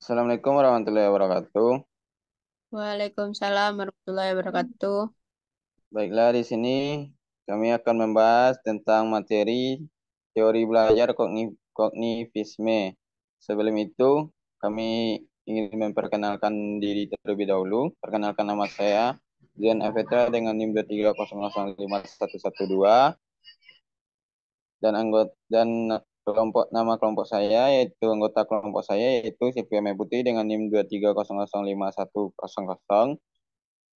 Assalamualaikum warahmatullahi wabarakatuh. Waalaikumsalam warahmatullahi wabarakatuh. Baiklah, di sini kami akan membahas tentang materi teori belajar kognitivisme. Sebelum itu, kami ingin memperkenalkan diri terlebih dahulu. Perkenalkan nama saya, Zian Afetra dengan NIM 230051112 dan kelompok saya yaitu anggota kelompok saya yaitu Sylvia Meputi dengan NIM 230051000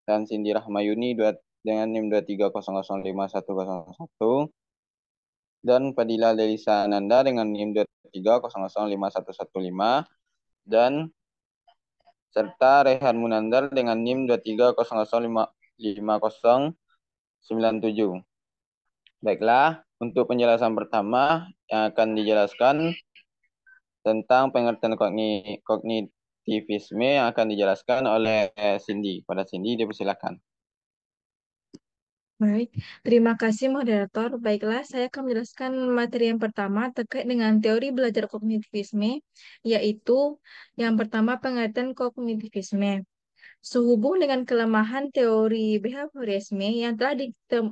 dan Cindy Rahmayuni dengan NIM 230051101 dan Fadila Delisa Ananda dengan NIM 230051115 dan serta Rehan Munandar dengan NIM 230055097. Baiklah, untuk penjelasan pertama yang akan dijelaskan tentang pengertian kognitivisme yang akan dijelaskan oleh Cindy. Pada Cindy, dipersilakan. Baik, terima kasih moderator. Baiklah, saya akan menjelaskan materi yang pertama terkait dengan teori belajar kognitivisme, yaitu yang pertama pengertian kognitivisme. Sehubung dengan kelemahan teori behaviorisme yang telah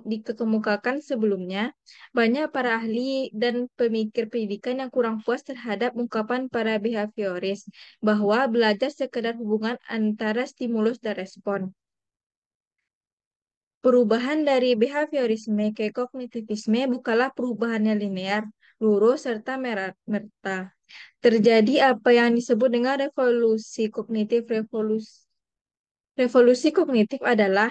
dikemukakan sebelumnya, banyak para ahli dan pemikir pendidikan yang kurang puas terhadap ungkapan para behavioris bahwa belajar sekedar hubungan antara stimulus dan respon. Perubahan dari behaviorisme ke kognitivisme bukanlah perubahan yang linear, lurus, serta merta. Terjadi apa yang disebut dengan revolusi kognitif. Revolusi kognitif adalah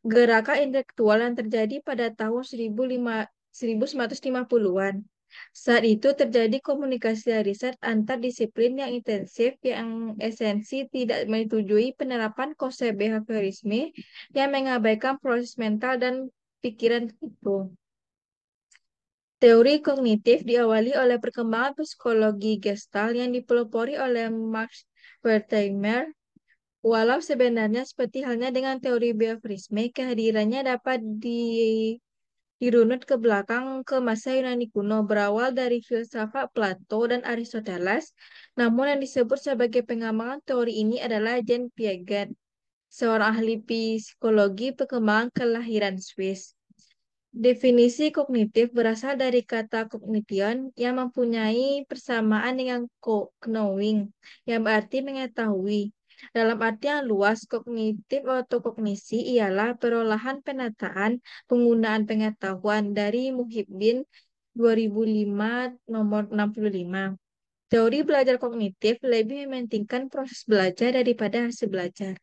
gerakan intelektual yang terjadi pada tahun 1950-an. Saat itu terjadi komunikasi dan riset antar disiplin yang intensif yang esensi tidak menyetujui penerapan konsep behaviorisme yang mengabaikan proses mental dan pikiran itu. Teori kognitif diawali oleh perkembangan psikologi Gestalt yang dipelopori oleh Max Wertheimer. Walau sebenarnya seperti halnya dengan teori behaviorisme, kehadirannya dapat dirunut ke belakang ke masa Yunani kuno, berawal dari filsafat Plato dan Aristoteles. Namun yang disebut sebagai pengembangan teori ini adalah Jean Piaget, seorang ahli psikologi perkembangan kelahiran Swiss. Definisi kognitif berasal dari kata cognition yang mempunyai persamaan dengan knowing, yang berarti mengetahui. Dalam artian luas, kognitif atau kognisi ialah perolahan penataan penggunaan pengetahuan dari Muhyiddin 2005 nomor 65. Teori belajar kognitif lebih mementingkan proses belajar daripada hasil belajar.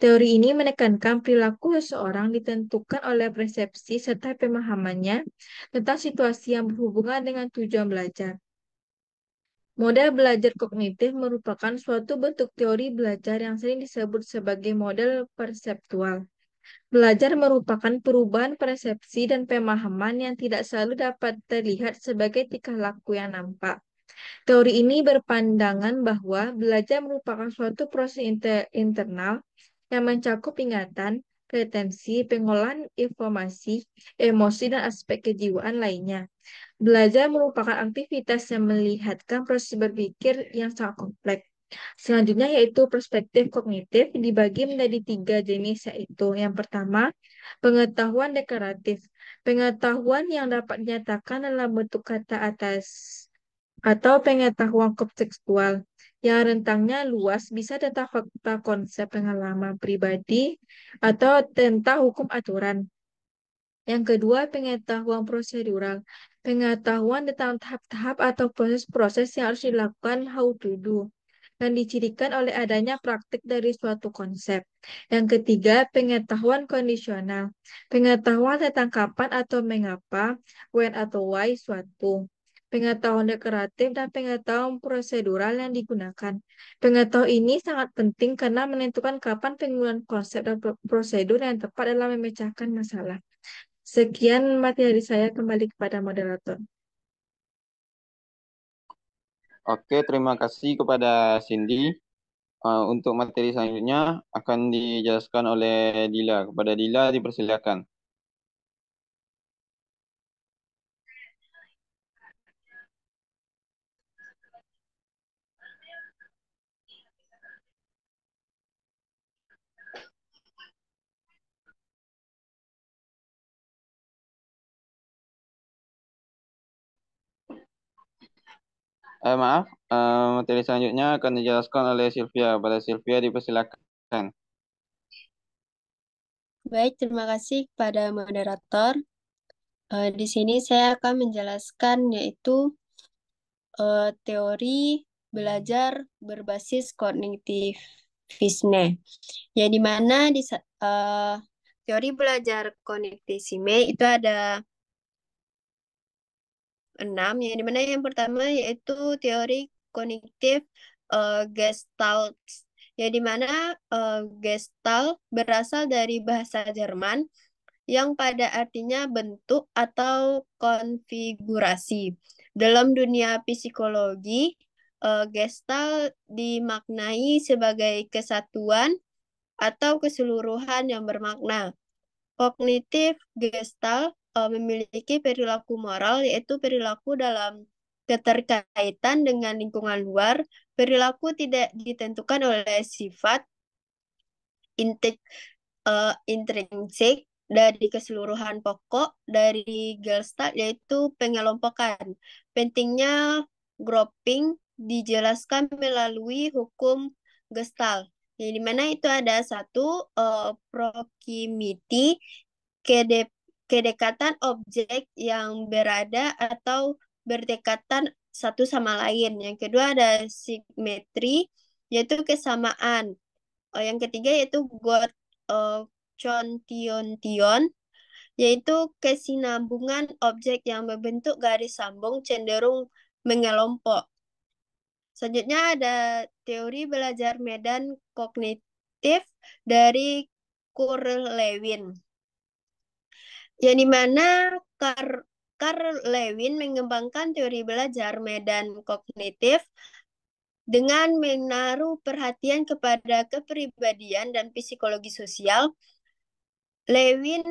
Teori ini menekankan perilaku seseorang ditentukan oleh persepsi serta pemahamannya tentang situasi yang berhubungan dengan tujuan belajar. Model belajar kognitif merupakan suatu bentuk teori belajar yang sering disebut sebagai model perseptual. Belajar merupakan perubahan persepsi dan pemahaman yang tidak selalu dapat terlihat sebagai tingkah laku yang nampak. Teori ini berpandangan bahwa belajar merupakan suatu proses internal yang mencakup ingatan, retensi, pengolahan informasi, emosi, dan aspek kejiwaan lainnya. Belajar merupakan aktivitas yang melihatkan proses berpikir yang sangat kompleks. Selanjutnya yaitu perspektif kognitif dibagi menjadi tiga jenis, yaitu yang pertama, pengetahuan deklaratif. Pengetahuan yang dapat dinyatakan dalam bentuk kata atas atau pengetahuan kontekstual yang rentangnya luas bisa tentang fakta konsep pengalaman pribadi atau tentang hukum aturan. Yang kedua, pengetahuan prosedural. Pengetahuan tentang tahap-tahap atau proses-proses yang harus dilakukan how to do dan dicirikan oleh adanya praktik dari suatu konsep. Yang ketiga, pengetahuan kondisional. Pengetahuan tentang kapan atau mengapa, when atau why suatu. Pengetahuan deklaratif dan pengetahuan prosedural yang digunakan. Pengetahuan ini sangat penting karena menentukan kapan penggunaan konsep dan prosedur yang tepat dalam memecahkan masalah. Sekian materi saya, kembali kepada moderator. Oke, terima kasih kepada Cindy. Untuk materi selanjutnya akan dijelaskan oleh Dila. Kepada Dila dipersilakan. Maaf, materi selanjutnya akan dijelaskan oleh Sylvia. Pada Sylvia dipersilakan. Baik, terima kasih kepada moderator. Di sini saya akan menjelaskan yaitu teori belajar berbasis kognitivisme. Ya, di mana teori belajar kognitivisme itu ada 6, yang dimana yang pertama yaitu teori kognitif Gestalt, ya dimana Gestalt berasal dari bahasa Jerman yang pada artinya bentuk atau konfigurasi. Dalam dunia psikologi, Gestalt dimaknai sebagai kesatuan atau keseluruhan yang bermakna. Kognitif Gestalt memiliki perilaku moral, yaitu perilaku dalam keterkaitan dengan lingkungan luar. Perilaku tidak ditentukan oleh sifat intrinsik dari keseluruhan pokok dari Gestalt, yaitu pengelompokan. Pentingnya grouping dijelaskan melalui hukum Gestalt, di mana itu ada satu proximity, kedekatan objek yang berada atau berdekatan satu sama lain. Yang kedua ada simetri, yaitu kesamaan. Yang ketiga yaitu contion, yaitu kesinambungan objek yang membentuk garis sambung cenderung mengelompok. Selanjutnya ada teori belajar medan kognitif dari Carl Lewin, yang dimana Carl Lewin mengembangkan teori belajar medan kognitif dengan menaruh perhatian kepada kepribadian dan psikologi sosial. Lewin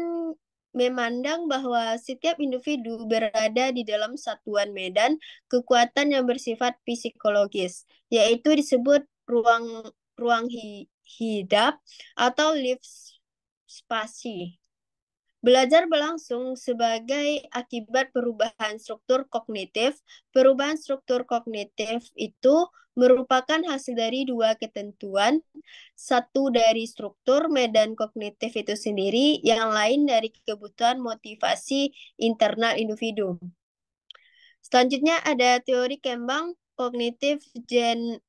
memandang bahwa setiap individu berada di dalam satuan medan kekuatan yang bersifat psikologis, yaitu disebut ruang hidup atau life spasi. Belajar berlangsung sebagai akibat perubahan struktur kognitif. Perubahan struktur kognitif itu merupakan hasil dari dua ketentuan. Satu dari struktur medan kognitif itu sendiri, yang lain dari kebutuhan motivasi internal individu. Selanjutnya ada teori kembang kognitif Jean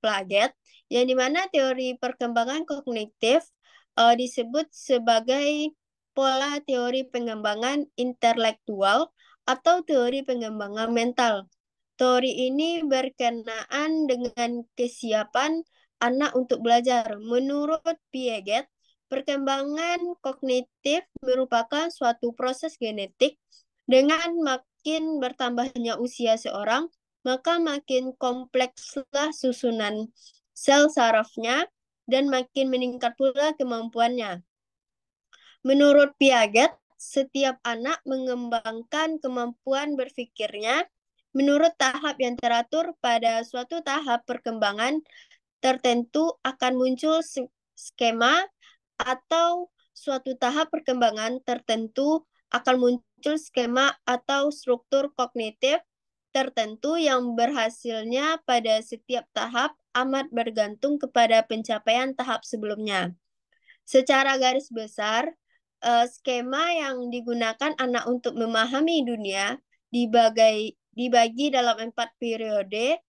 Piaget, yang dimana teori perkembangan kognitif disebut sebagai pola teori pengembangan intelektual atau teori pengembangan mental. Teori ini berkenaan dengan kesiapan anak untuk belajar. Menurut Piaget, perkembangan kognitif merupakan suatu proses genetik. Dengan makin bertambahnya usia seorang, maka makin komplekslah susunan sel sarafnya dan makin meningkat pula kemampuannya. Menurut Piaget, setiap anak mengembangkan kemampuan berpikirnya menurut tahap yang teratur. Pada suatu tahap perkembangan tertentu akan muncul skema, atau suatu tahap perkembangan tertentu akan muncul skema atau struktur kognitif tertentu yang berhasilnya pada setiap tahap amat bergantung kepada pencapaian tahap sebelumnya. Secara garis besar, skema yang digunakan anak untuk memahami dunia dibagi dalam 4 periode,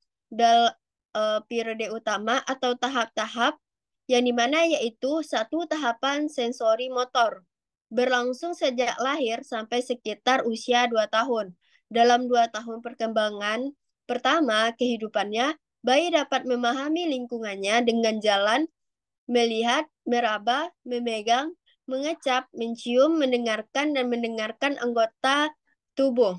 periode utama atau tahap-tahap, yang dimana yaitu satu, tahapan sensori motor, berlangsung sejak lahir sampai sekitar usia 2 tahun. Dalam 2 tahun perkembangan pertama kehidupannya, bayi dapat memahami lingkungannya dengan jalan, melihat, meraba, memegang, mengecap, mencium, mendengarkan, dan mendengarkan anggota tubuh.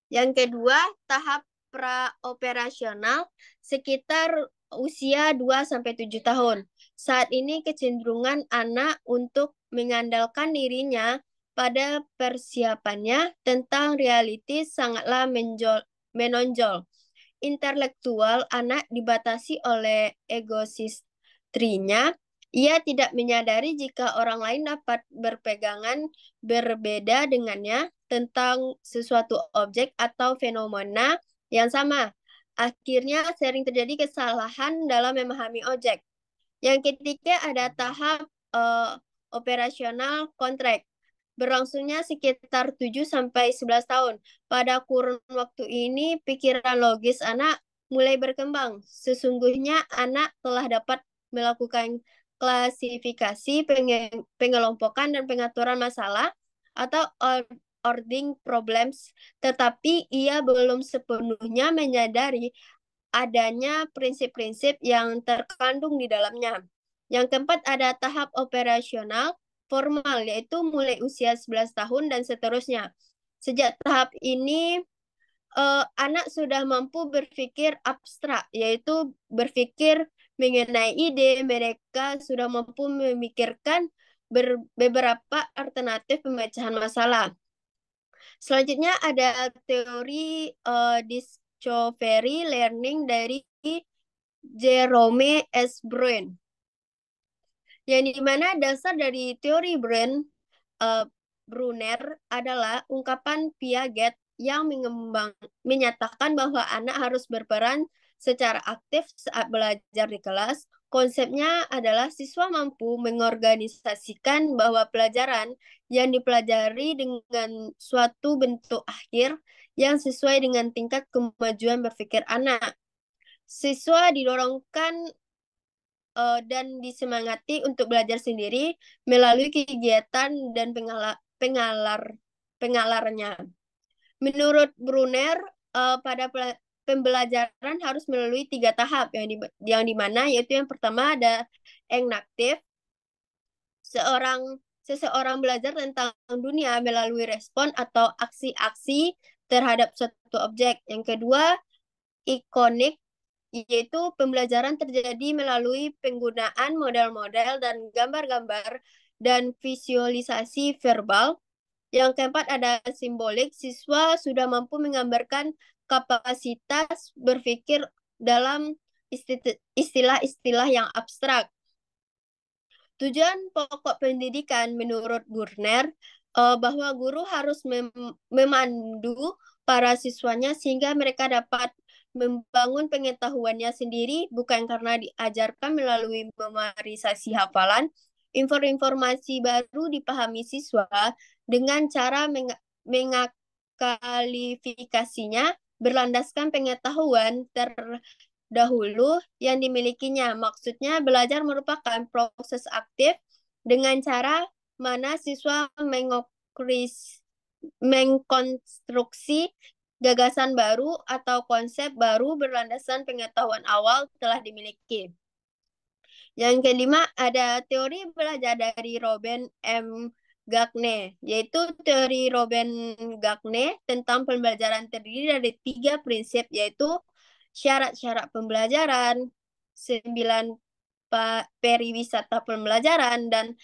Yang kedua, tahap praoperasional sekitar usia 2-7 tahun. Saat ini kecenderungan anak untuk mengandalkan dirinya pada persiapannya tentang realiti sangatlah menonjol. Intelektual anak dibatasi oleh egosistrinya. Ia tidak menyadari jika orang lain dapat berpegangan berbeda dengannya tentang sesuatu objek atau fenomena yang sama. Akhirnya sering terjadi kesalahan dalam memahami objek. Yang ketiga ada tahap operasional kontrak. Berlangsungnya sekitar 7 sampai 11 tahun. Pada kurun waktu ini, pikiran logis anak mulai berkembang. Sesungguhnya anak telah dapat melakukan klasifikasi, pengelompokan, dan pengaturan masalah atau ordering problems, tetapi ia belum sepenuhnya menyadari adanya prinsip-prinsip yang terkandung di dalamnya. Yang keempat ada tahap operasional formal, yaitu mulai usia 11 tahun dan seterusnya. Sejak tahap ini, anak sudah mampu berpikir abstrak, yaitu berpikir mengenai ide. Mereka sudah mampu memikirkan beberapa alternatif pemecahan masalah. Selanjutnya ada teori discovery learning dari Jerome S. Bruin, yang dimana dasar dari teori Brunner adalah ungkapan Piaget yang menyatakan bahwa anak harus berperan secara aktif saat belajar di kelas. Konsepnya adalah siswa mampu mengorganisasikan bahwa pelajaran yang dipelajari dengan suatu bentuk akhir yang sesuai dengan tingkat kemajuan berpikir anak. Siswa didorongkan dan disemangati untuk belajar sendiri melalui kegiatan dan pengalarnya. Menurut Brunner, pada pembelajaran harus melalui 3 tahap yang dimana yaitu yang pertama ada enaktif. Seseorang belajar tentang dunia melalui respon atau aksi-aksi terhadap suatu objek. Yang kedua, ikonik, yaitu pembelajaran terjadi melalui penggunaan model-model dan gambar-gambar dan visualisasi verbal. Yang keempat ada simbolik, siswa sudah mampu menggambarkan kapasitas berpikir dalam istilah-istilah yang abstrak. Tujuan pokok pendidikan menurut Brunner bahwa guru harus memandu para siswanya sehingga mereka dapat membangun pengetahuannya sendiri, bukan karena diajarkan melalui memorisasi hafalan. Informasi baru dipahami siswa dengan cara mengakalifikasinya berlandaskan pengetahuan terdahulu yang dimilikinya. Maksudnya belajar merupakan proses aktif dengan cara mana siswa mengkonstruksi gagasan baru atau konsep baru berlandaskan pengetahuan awal telah dimiliki. Yang kelima ada teori belajar dari Robin M. Gagne, yaitu teori Robin Gagne tentang pembelajaran terdiri dari 3 prinsip, yaitu syarat-syarat pembelajaran, 9 periwisata pembelajaran, dan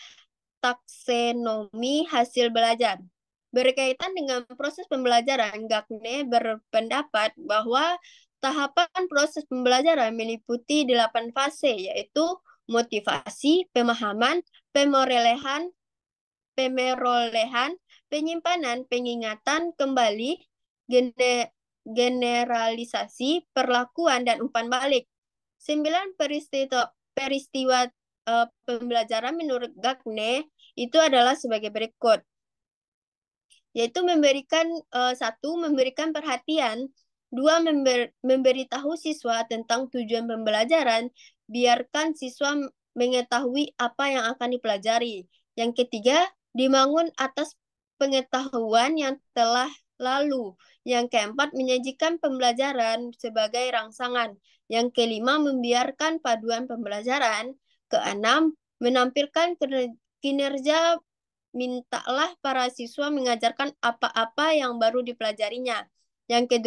taksonomi hasil belajar. Berkaitan dengan proses pembelajaran, Gagne berpendapat bahwa tahapan proses pembelajaran meliputi 8 fase, yaitu motivasi, pemahaman, pemerolehan, penyimpanan, pengingatan, kembali, generalisasi, perlakuan, dan umpan balik. 9 peristiwa pembelajaran menurut Gagne itu adalah sebagai berikut, yaitu memberikan perhatian, 2 memberitahu siswa tentang tujuan pembelajaran, biarkan siswa mengetahui apa yang akan dipelajari. Yang ketiga, dibangun atas pengetahuan yang telah lalu. Yang keempat, menyajikan pembelajaran sebagai rangsangan. Yang kelima, membiarkan paduan pembelajaran. Keenam, menampilkan kinerja. Mintalah para siswa mengajarkan apa-apa yang baru dipelajarinya. Yang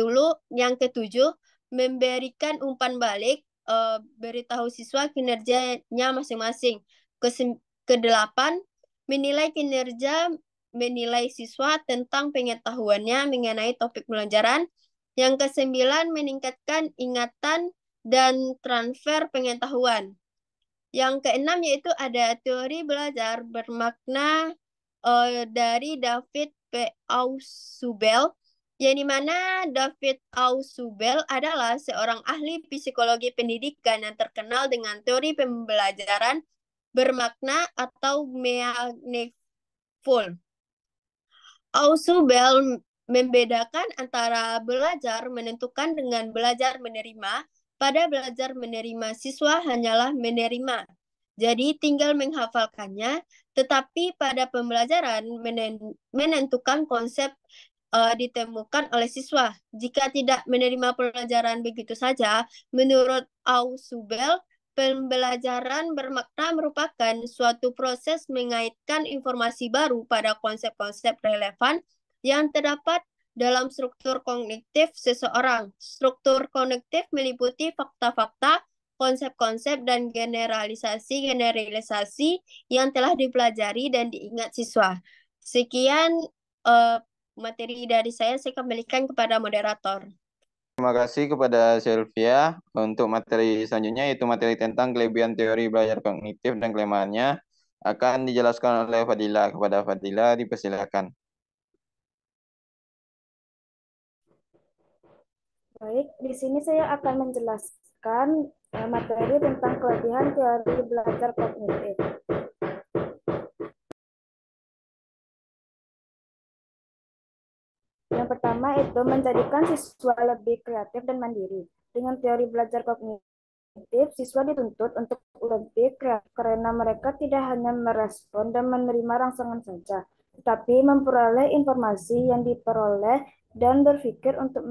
ketujuh, memberikan umpan balik, beritahu siswa kinerjanya masing-masing. Kedelapan, menilai kinerja, menilai siswa tentang pengetahuannya mengenai topik pelajaran. Yang kesembilan, meningkatkan ingatan dan transfer pengetahuan. Yang keenam yaitu ada teori belajar bermakna dari David P. Ausubel, yang dimana David Ausubel adalah seorang ahli psikologi pendidikan yang terkenal dengan teori pembelajaran bermakna atau meaningful. Ausubel membedakan antara belajar menentukan dengan belajar menerima. Pada belajar menerima, siswa hanyalah menerima. Jadi tinggal menghafalkannya, tetapi pada pembelajaran menentukan konsep ditemukan oleh siswa. Jika tidak menerima pelajaran begitu saja, menurut Ausubel, pembelajaran bermakna merupakan suatu proses mengaitkan informasi baru pada konsep-konsep relevan yang terdapat dalam struktur kognitif seseorang. Struktur kognitif meliputi fakta-fakta, konsep-konsep, dan generalisasi-generalisasi yang telah dipelajari dan diingat siswa. Sekian materi dari saya kembalikan kepada moderator. Terima kasih kepada Sylvia. Untuk materi selanjutnya yaitu materi tentang kelebihan teori belajar kognitif dan kelemahannya akan dijelaskan oleh Fadila. Kepada Fadila dipersilakan. Baik, di sini saya akan menjelaskan materi tentang kelebihan teori belajar kognitif. Yang pertama itu menjadikan siswa lebih kreatif dan mandiri. Dengan teori belajar kognitif, siswa dituntut untuk lebih kreatif karena mereka tidak hanya merespon dan menerima rangsangan saja, tetapi memperoleh informasi yang diperoleh dan berpikir untuk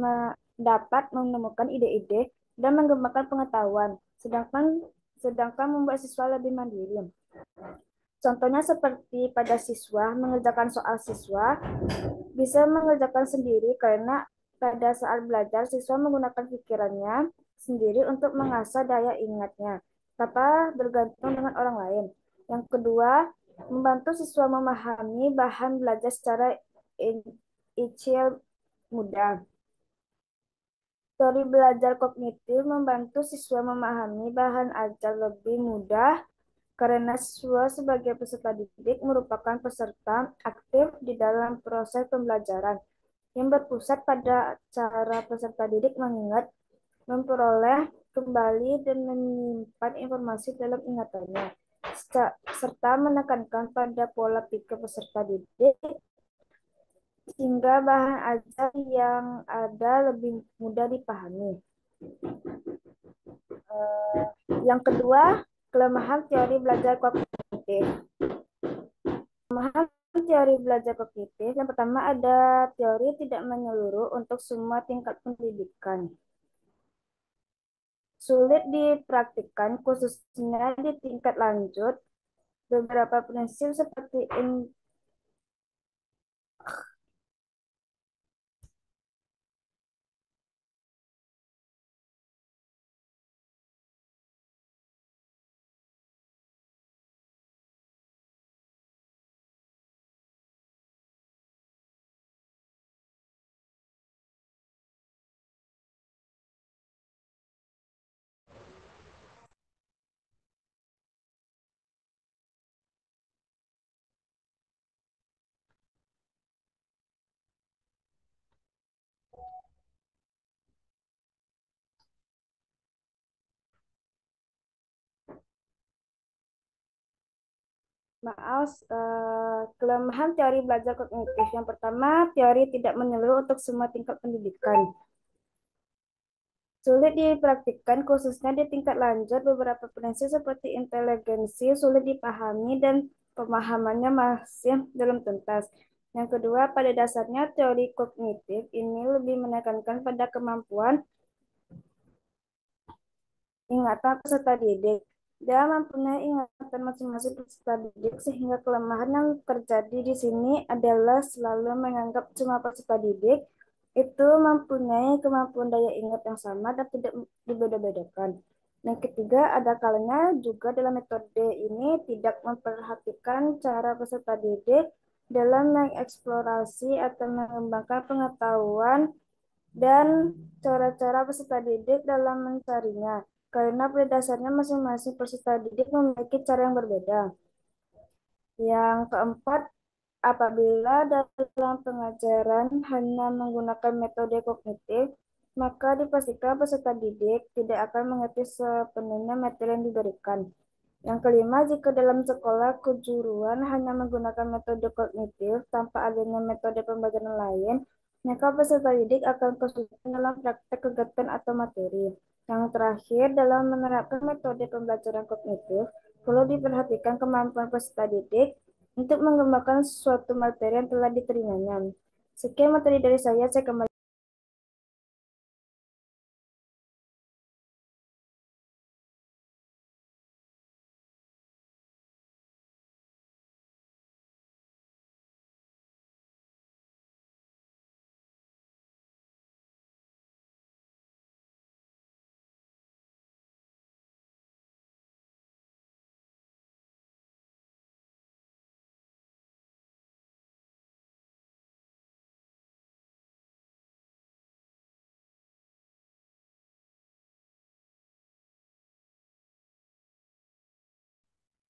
dapat menemukan ide-ide dan mengembangkan pengetahuan, sedangkan membuat siswa lebih mandiri. Contohnya seperti pada siswa mengerjakan soal siswa bisa mengerjakan sendiri karena pada saat belajar siswa menggunakan pikirannya sendiri untuk mengasah daya ingatnya tanpa bergantung dengan orang lain. Yang kedua, membantu siswa memahami bahan belajar secara inicial mudah. Teori belajar kognitif membantu siswa memahami bahan ajar lebih mudah karena siswa sebagai peserta didik merupakan peserta aktif di dalam proses pembelajaran yang berpusat pada cara peserta didik mengingat, memperoleh kembali dan menyimpan informasi dalam ingatannya, serta menekankan pada pola pikir peserta didik sehingga bahan ajar yang ada lebih mudah dipahami. Yang kedua, kelemahan teori belajar kognitif. Kelemahan teori belajar kognitif yang pertama ada teori tidak menyeluruh untuk semua tingkat pendidikan. Sulit dipraktikkan khususnya di tingkat lanjut. Beberapa prinsip seperti kelemahan teori belajar kognitif. Yang pertama, teori tidak menyeluruh untuk semua tingkat pendidikan. Sulit dipraktikkan khususnya di tingkat lanjut. Beberapa prinsip seperti inteligensi sulit dipahami dan pemahamannya masih belum tuntas. Yang kedua, pada dasarnya teori kognitif ini lebih menekankan pada kemampuan ingatan peserta didik. Dia mempunyai ingatan masing-masing peserta didik sehingga kelemahan yang terjadi di sini adalah selalu menganggap semua peserta didik itu mempunyai kemampuan daya ingat yang sama dan tidak dibeda-bedakan. Yang ketiga, ada kalanya juga dalam metode ini tidak memperhatikan cara peserta didik dalam mengeksplorasi atau mengembangkan pengetahuan dan cara-cara peserta didik dalam mencarinya. Karena pada dasarnya masing-masing peserta didik memiliki cara yang berbeda. Yang keempat, Apabila dalam pengajaran hanya menggunakan metode kognitif, maka dipastikan peserta didik tidak akan mengerti sepenuhnya materi yang diberikan. Yang kelima, jika dalam sekolah kejuruan hanya menggunakan metode kognitif tanpa adanya metode pembelajaran lain, maka peserta didik akan kesulitan dalam praktek kegiatan atau materi. Yang terakhir, dalam menerapkan metode pembelajaran kognitif, perlu diperhatikan kemampuan peserta didik untuk mengembangkan suatu materi yang telah diterimanya. Sekian materi dari saya kembali.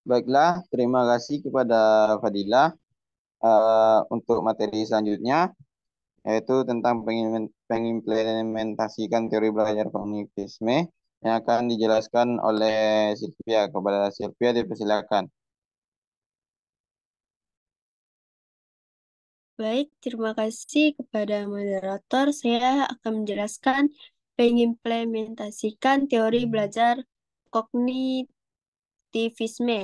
Baiklah, terima kasih kepada Fadilah. Untuk materi selanjutnya, yaitu tentang pengimplementasikan teori belajar kognitivisme yang akan dijelaskan oleh Sylvia. Kepada Sylvia dipersilakan. Baik, terima kasih kepada moderator. Saya akan menjelaskan pengimplementasikan teori belajar kognitivisme,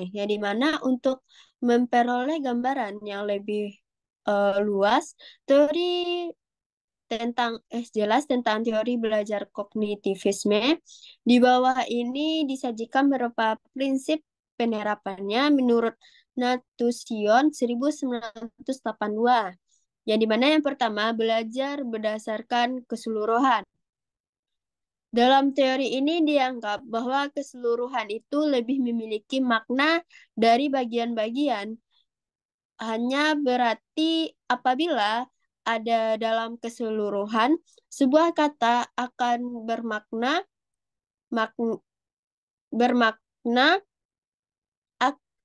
yang dimana untuk memperoleh gambaran yang lebih luas, jelas tentang teori belajar kognitivisme. Di bawah ini disajikan beberapa prinsip penerapannya menurut Natusion 1982. Yang dimana yang pertama, belajar berdasarkan keseluruhan. Dalam teori ini dianggap bahwa keseluruhan itu lebih memiliki makna dari bagian-bagian. Hanya berarti apabila ada dalam keseluruhan, sebuah kata akan bermakna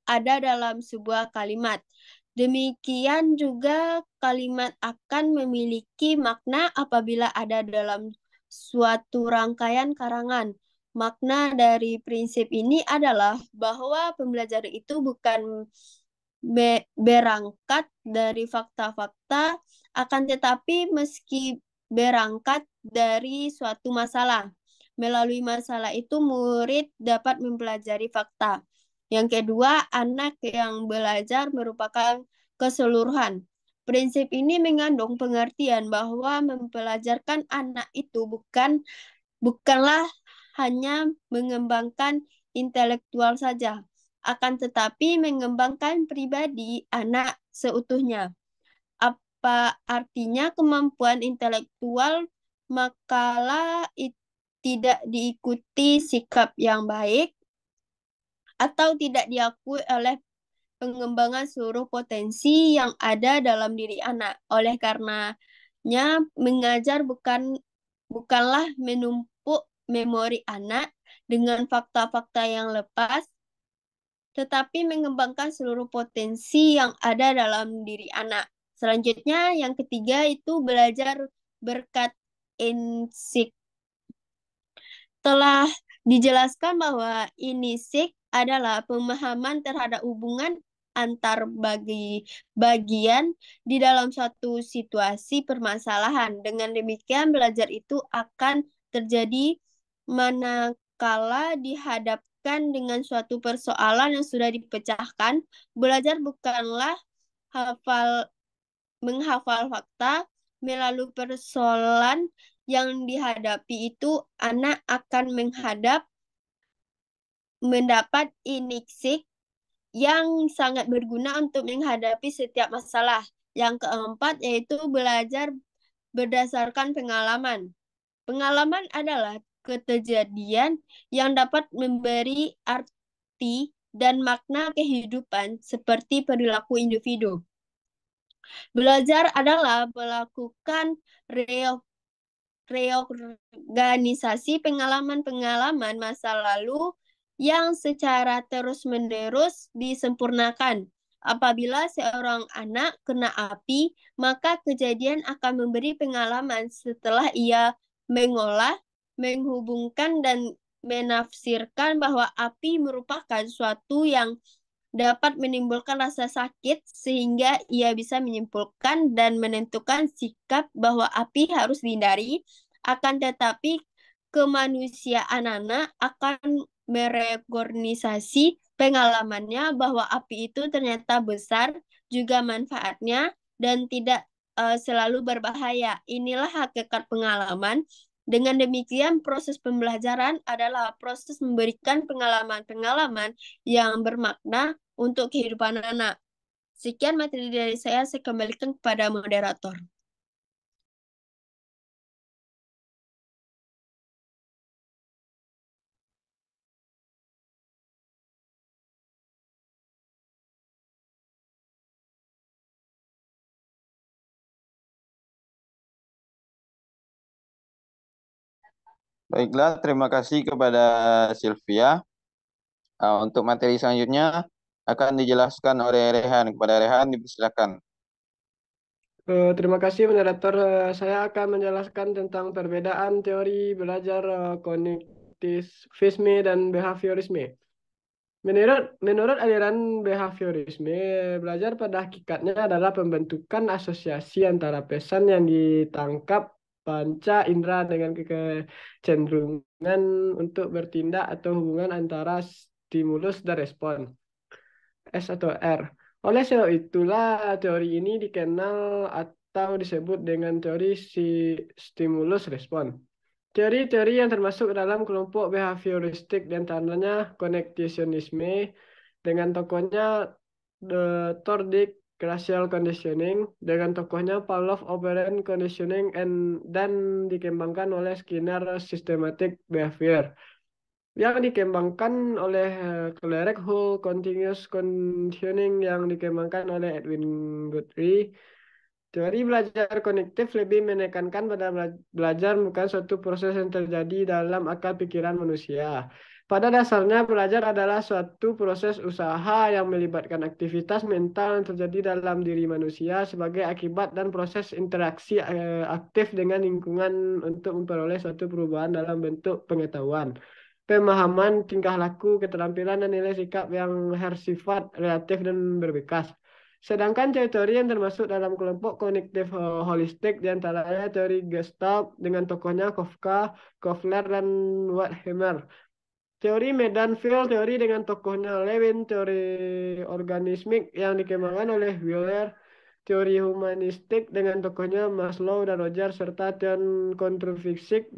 ada dalam sebuah kalimat. Demikian juga kalimat akan memiliki makna apabila ada dalam suatu rangkaian karangan. Makna dari prinsip ini adalah bahwa pembelajaran itu bukan berangkat dari fakta-fakta, akan tetapi meski berangkat dari suatu masalah. Melalui masalah itu murid dapat mempelajari fakta. Yang kedua, anak yang belajar merupakan keseluruhan. Prinsip ini mengandung pengertian bahwa mempelajarkan anak itu bukanlah hanya mengembangkan intelektual saja, akan tetapi mengembangkan pribadi anak seutuhnya. Apa artinya kemampuan intelektual? Makalah tidak diikuti sikap yang baik atau tidak diakui oleh pengembangan seluruh potensi yang ada dalam diri anak. Oleh karenanya, mengajar bukanlah menumpuk memori anak dengan fakta-fakta yang lepas, tetapi mengembangkan seluruh potensi yang ada dalam diri anak. Selanjutnya, yang ketiga itu belajar berkat insik. Telah dijelaskan bahwa insik adalah pemahaman terhadap hubungan antar bagian di dalam suatu situasi permasalahan. Dengan demikian, belajar itu akan terjadi manakala dihadapkan dengan suatu persoalan yang sudah dipecahkan. Belajar bukanlah menghafal fakta. Melalui persoalan yang dihadapi itu, anak akan mendapat insik yang sangat berguna untuk menghadapi setiap masalah. Yang keempat yaitu belajar berdasarkan pengalaman. Pengalaman adalah kejadian yang dapat memberi arti dan makna kehidupan seperti perilaku individu. Belajar adalah melakukan reorganisasi pengalaman-pengalaman masa lalu yang secara terus-menerus disempurnakan. Apabila seorang anak kena api, maka kejadian akan memberi pengalaman setelah ia mengolah, menghubungkan, dan menafsirkan bahwa api merupakan suatu yang dapat menimbulkan rasa sakit sehingga ia bisa menyimpulkan dan menentukan sikap bahwa api harus dihindari. Akan tetapi kemanusiaan anak akan merekognisasi pengalamannya bahwa api itu ternyata besar juga manfaatnya dan tidak selalu berbahaya. Inilah hakikat pengalaman. Dengan demikian, proses pembelajaran adalah proses memberikan pengalaman-pengalaman yang bermakna untuk kehidupan anak. Sekian materi dari saya kembalikan kepada moderator. Baiklah, terima kasih kepada Sylvia. Untuk materi selanjutnya akan dijelaskan oleh Rehan. Kepada Rehan, dipersilakan. Terima kasih moderator. Saya akan menjelaskan tentang perbedaan teori belajar kognitivisme dan behaviorisme. Menurut aliran behaviorisme, belajar pada hakikatnya adalah pembentukan asosiasi antara pesan yang ditangkap panca indera dengan kecenderungan untuk bertindak atau hubungan antara stimulus dan respon, S atau R. Oleh sebab itulah teori ini dikenal atau disebut dengan teori stimulus respon. Teori-teori yang termasuk dalam kelompok behavioristik diantaranya cognitionisme dengan tokohnya Thorndike Glacial Conditioning, dengan tokohnya Pavlov Operant Conditioning, dan dikembangkan oleh Skinner Systematic Behavior, yang dikembangkan oleh Clerk Hull Continuous Conditioning yang dikembangkan oleh Edwin Guthrie. Teori belajar kognitif lebih menekankan pada belajar bukan suatu proses yang terjadi dalam akal pikiran manusia. Pada dasarnya, belajar adalah suatu proses usaha yang melibatkan aktivitas mental yang terjadi dalam diri manusia sebagai akibat dan proses interaksi aktif dengan lingkungan untuk memperoleh suatu perubahan dalam bentuk pengetahuan, pemahaman, tingkah laku, keterampilan, dan nilai sikap yang bersifat relatif dan berbekas. Sedangkan teori yang termasuk dalam kelompok kognitif holistik diantaranya teori Gestalt dengan tokohnya Kafka, Kofler, dan Wertheimer. Teori Medan-Field, teori dengan tokohnya Lewin, teori organismik yang dikembangkan oleh Wheeler, teori humanistik dengan tokohnya Maslow dan Rogers, serta teori kontrafisik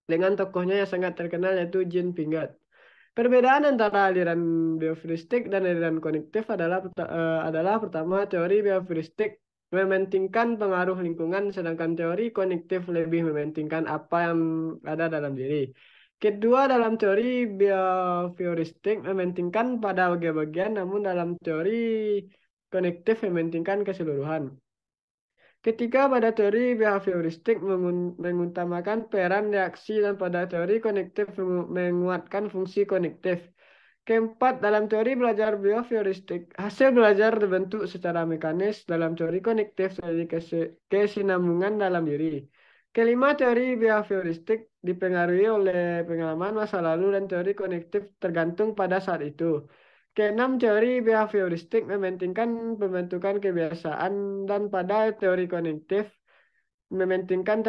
dengan tokohnya yang sangat terkenal yaitu Jean Piaget. Perbedaan antara aliran behavioristik dan aliran kognitif adalah pertama, teori behavioristik mementingkan pengaruh lingkungan, sedangkan teori kognitif lebih mementingkan apa yang ada dalam diri. Kedua, dalam teori behavioristik mementingkan pada bagian-bagian, namun dalam teori kognitif mementingkan keseluruhan. Ketiga, pada teori behavioristik mengutamakan peran reaksi dan pada teori kognitif menguatkan fungsi kognitif. Keempat, dalam teori belajar behavioristik, hasil belajar terbentuk secara mekanis. Dalam teori kognitif terjadi kesinambungan dalam diri. Kelima, teori behavioristik dipengaruhi oleh pengalaman masa lalu dan teori kognitif tergantung pada saat itu. Keenam, teori behavioristik mementingkan pembentukan kebiasaan dan pada teori kognitif mementingkan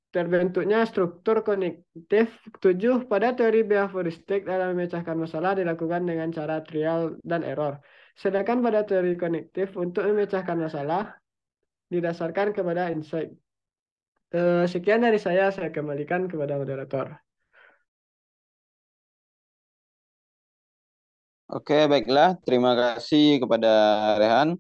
terbentuknya struktur kognitif. Tujuh, pada teori behavioristik dalam memecahkan masalah dilakukan dengan cara trial dan error. Sedangkan pada teori kognitif untuk memecahkan masalah didasarkan kepada insight. Sekian dari saya kembalikan kepada moderator. Oke, baiklah. Terima kasih kepada Rehan.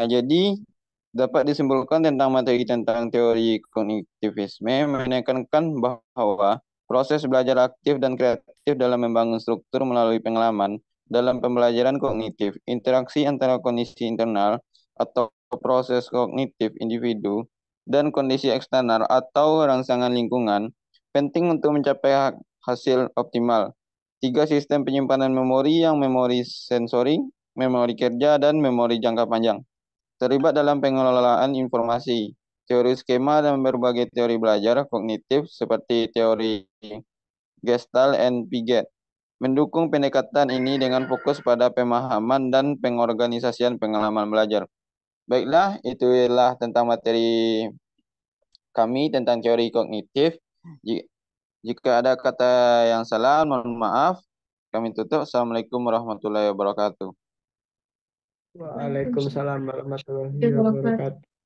Jadi, dapat disimpulkan tentang materi tentang teori kognitivisme menekankan bahwa proses belajar aktif dan kreatif dalam membangun struktur melalui pengalaman dalam pembelajaran kognitif, interaksi antara kondisi internal atau proses kognitif individu dan kondisi eksternal atau rangsangan lingkungan penting untuk mencapai hasil optimal. Tiga sistem penyimpanan memori yang memori sensori, memori kerja, dan memori jangka panjang. Terlibat dalam pengelolaan informasi, teori skema, dan berbagai teori belajar kognitif seperti teori Gestalt and Piaget. Mendukung pendekatan ini dengan fokus pada pemahaman dan pengorganisasian pengalaman belajar. Baiklah, itulah tentang materi kami tentang teori kognitif. Jika ada kata yang salah, mohon maaf. Kami tutup. Assalamualaikum warahmatullahi wabarakatuh. Waalaikumsalam warahmatullahi Wabarakatuh. wabarakatuh.